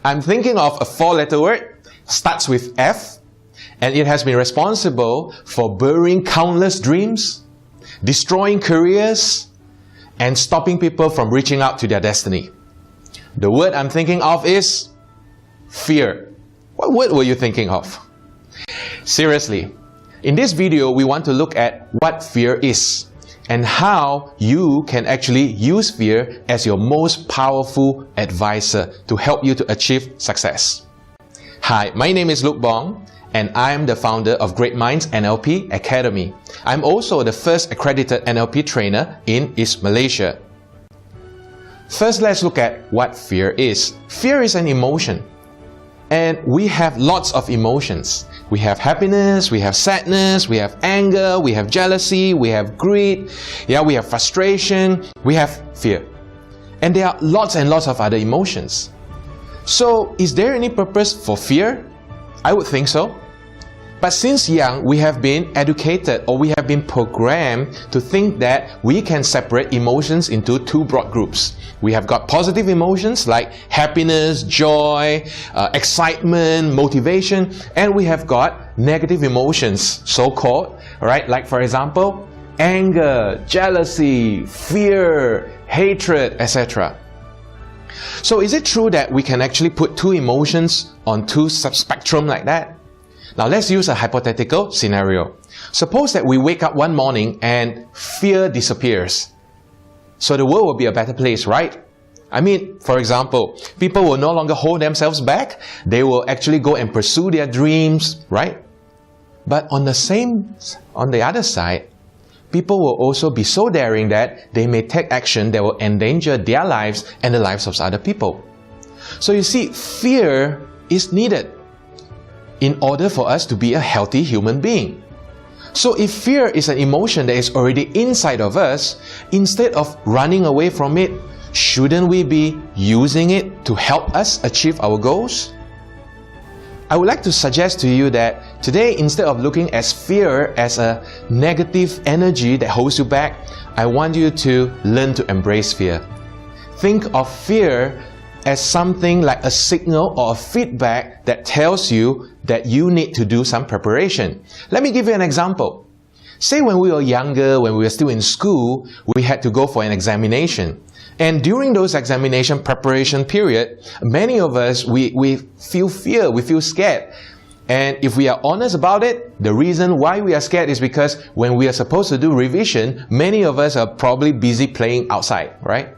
I'm thinking of a 4-letter word, starts with F, and it has been responsible for burying countless dreams, destroying careers, and stopping people from reaching out to their destiny. The word I'm thinking of is fear. What word were you thinking of? Seriously, in this video, we want to look at what fear is and how you can actually use fear as your most powerful advisor to help you to achieve success. Hi, my name is Bong, and I am the founder of Great Minds NLP Academy. I'm also the first accredited NLP trainer in East Malaysia. First, let's look at what fear is. Fear is an emotion. And we have lots of emotions. We have happiness, we have sadness, we have anger, we have jealousy, we have greed, we have frustration, we have fear. And there are lots and lots of other emotions. So, is there any purpose for fear? I would think so. But since young, we have been educated or we have been programmed to think that we can separate emotions into two broad groups. We have got positive emotions like happiness, joy, excitement, motivation, and we have got negative emotions, so-called, right? Like for example, anger, jealousy, fear, hatred, etc. So is it true that we can actually put two emotions on two subspectrum like that? Now let's use a hypothetical scenario. Suppose that we wake up one morning and fear disappears. So the world will be a better place, right? I mean, for example, people will no longer hold themselves back. They will actually go and pursue their dreams, right? But on the other side, people will also be so daring that they may take action that will endanger their lives and the lives of other people. So you see, fear is needed in order for us to be a healthy human being. So if fear is an emotion that is already inside of us, instead of running away from it, shouldn't we be using it to help us achieve our goals? I would like to suggest to you that today, instead of looking at fear as a negative energy that holds you back, I want you to learn to embrace fear. Think of fear as something like a signal or a feedback that tells you that you need to do some preparation. Let me give you an example. Say when we were younger, when we were still in school, we had to go for an examination. And during those examination preparation period, many of us, we feel fear, we feel scared. And if we are honest about it, the reason why we are scared is because when we are supposed to do revision, many of us are probably busy playing outside, right?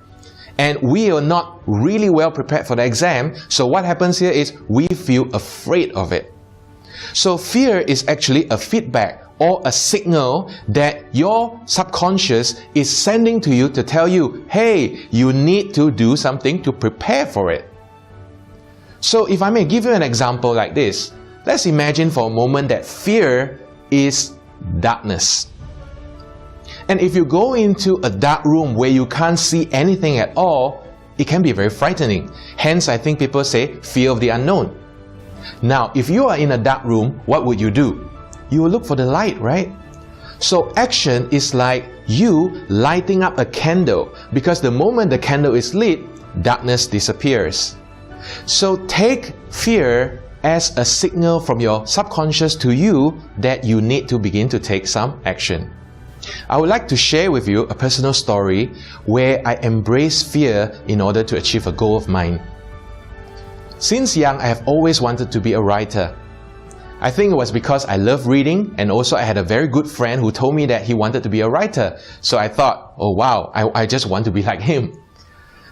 And we are not really well prepared for the exam, so what happens here is we feel afraid of it. So fear is actually a feedback or a signal that your subconscious is sending to you to tell you, hey, you need to do something to prepare for it. So if I may give you an example like this, let's imagine for a moment that fear is darkness. And if you go into a dark room where you can't see anything at all, it can be very frightening. Hence, I think people say fear of the unknown. Now, if you are in a dark room, what would you do? You will look for the light, right? So action is like you lighting up a candle, because the moment the candle is lit, darkness disappears. So take fear as a signal from your subconscious to you that you need to begin to take some action. I would like to share with you a personal story where I embraced fear in order to achieve a goal of mine. Since young, I have always wanted to be a writer. I think it was because I love reading, and also I had a very good friend who told me that he wanted to be a writer. So I thought, oh wow, I just want to be like him.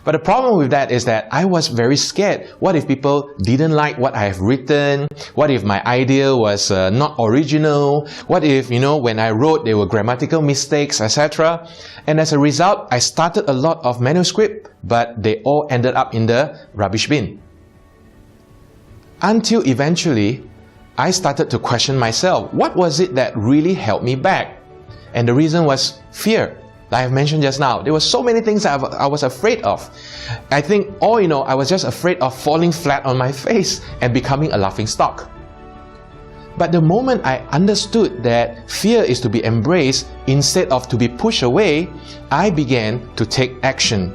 But the problem with that is that I was very scared. What if people didn't like what I have written? What if my idea was not original? What if, when I wrote there were grammatical mistakes, etc. And as a result, I started a lot of manuscripts, but they all ended up in the rubbish bin. Until eventually, I started to question myself. What was it that really held me back? And the reason was fear. Like I mentioned just now, there were so many things that I was afraid of. I think all in all, I was just afraid of falling flat on my face and becoming a laughingstock. But the moment I understood that fear is to be embraced instead of to be pushed away, I began to take action.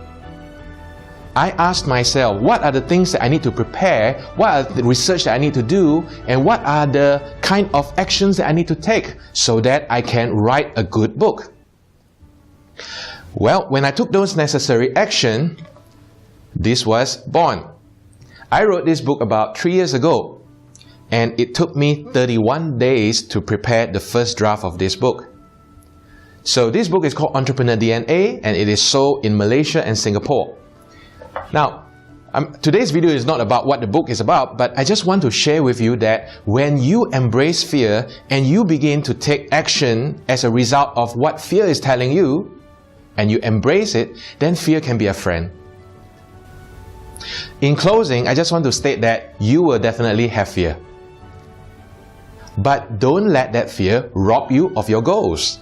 I asked myself, what are the things that I need to prepare? What are the research that I need to do? And what are the kind of actions that I need to take so that I can write a good book? Well, when I took those necessary action, this was born. I wrote this book about 3 years ago, and it took me 31 days to prepare the first draft of this book. So this book is called Entrepreneur DNA, and it is sold in Malaysia and Singapore. Now, today's video is not about what the book is about, but I just want to share with you that when you embrace fear and you begin to take action as a result of what fear is telling you, and you embrace it, then fear can be a friend. In closing, I just want to state that you will definitely have fear. But don't let that fear rob you of your goals.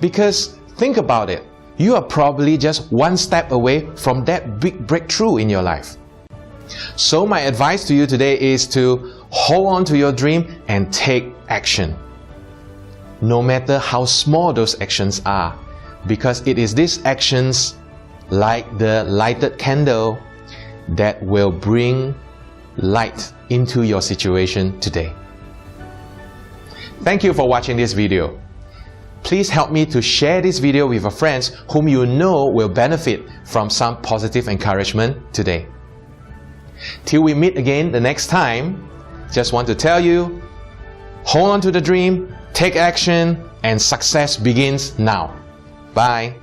Because think about it, you are probably just one step away from that big breakthrough in your life. So my advice to you today is to hold on to your dream and take action. No matter how small those actions are, because it is these actions, like the lighted candle, that will bring light into your situation today. Thank you for watching this video. Please help me to share this video with your friends whom you know will benefit from some positive encouragement today. Till we meet again the next time, just want to tell you, hold on to the dream, take action, and success begins now. Bye.